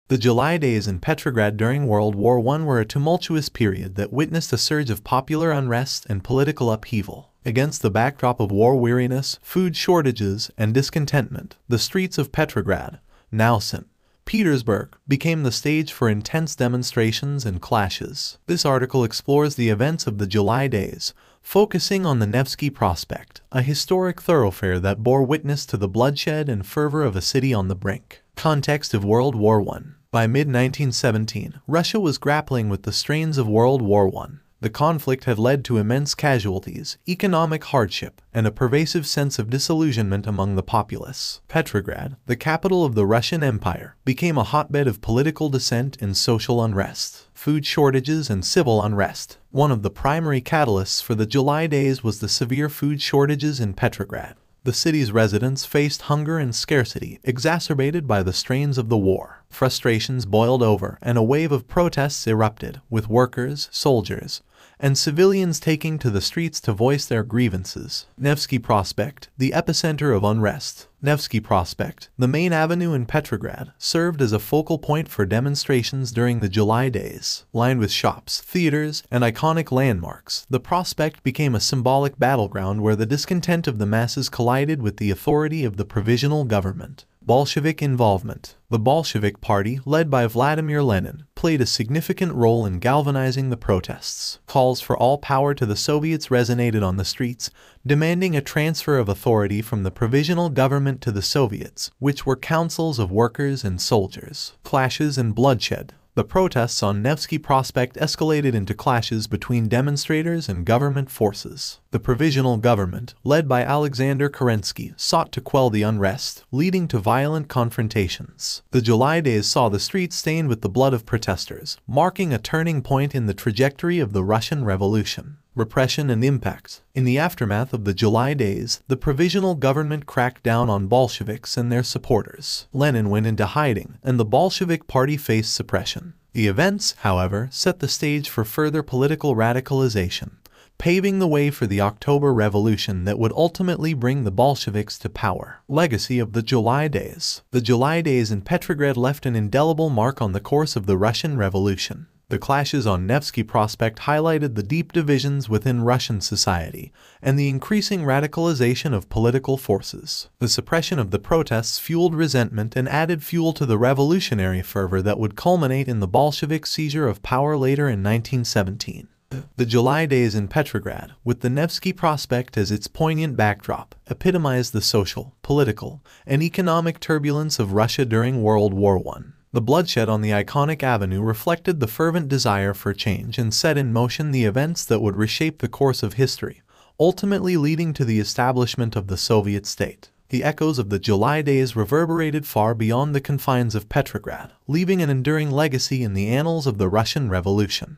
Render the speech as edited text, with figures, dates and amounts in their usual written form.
The July days in Petrograd during World War I were a tumultuous period that witnessed a surge of popular unrest and political upheaval. Against the backdrop of war weariness, food shortages, and discontentment, the streets of Petrograd, now St. Petersburg, became the stage for intense demonstrations and clashes. This article explores the events of the July days, focusing on the Nevsky Prospect, a historic thoroughfare that bore witness to the bloodshed and fervor of a city on the brink. Context of World War I. By mid-1917, Russia was grappling with the strains of World War I. The conflict had led to immense casualties, economic hardship, and a pervasive sense of disillusionment among the populace. Petrograd, the capital of the Russian Empire, became a hotbed of political dissent and social unrest. Food shortages and civil unrest. One of the primary catalysts for the July days was the severe food shortages in Petrograd. The city's residents faced hunger and scarcity, exacerbated by the strains of the war. Frustrations boiled over, and a wave of protests erupted, with workers, soldiers, and civilians taking to the streets to voice their grievances. Nevsky Prospect, the epicenter of unrest. Nevsky Prospect, the main avenue in Petrograd, served as a focal point for demonstrations during the July days. Lined with shops, theaters, and iconic landmarks, the prospect became a symbolic battleground where the discontent of the masses collided with the authority of the provisional government. Bolshevik involvement. The Bolshevik Party, led by Vladimir Lenin, played a significant role in galvanizing the protests. Calls for all power to the Soviets resonated on the streets, demanding a transfer of authority from the provisional government to the Soviets, which were councils of workers and soldiers. Clashes and bloodshed. The protests on Nevsky Prospect escalated into clashes between demonstrators and government forces. The provisional government, led by Alexander Kerensky, sought to quell the unrest, leading to violent confrontations. The July days saw the streets stained with the blood of protesters, marking a turning point in the trajectory of the Russian Revolution. Repression and impact. In the aftermath of the July days, the provisional government cracked down on Bolsheviks and their supporters. Lenin went into hiding, and the Bolshevik Party faced suppression. The events, however, set the stage for further political radicalization, paving the way for the October Revolution that would ultimately bring the Bolsheviks to power. Legacy of the July days. The July days in Petrograd left an indelible mark on the course of the Russian Revolution. The clashes on Nevsky Prospect highlighted the deep divisions within Russian society and the increasing radicalization of political forces. The suppression of the protests fueled resentment and added fuel to the revolutionary fervor that would culminate in the Bolshevik seizure of power later in 1917. The July days in Petrograd, with the Nevsky Prospect as its poignant backdrop, epitomized the social, political, and economic turbulence of Russia during World War I. The bloodshed on the iconic avenue reflected the fervent desire for change and set in motion the events that would reshape the course of history, ultimately leading to the establishment of the Soviet state. The echoes of the July days reverberated far beyond the confines of Petrograd, leaving an enduring legacy in the annals of the Russian Revolution.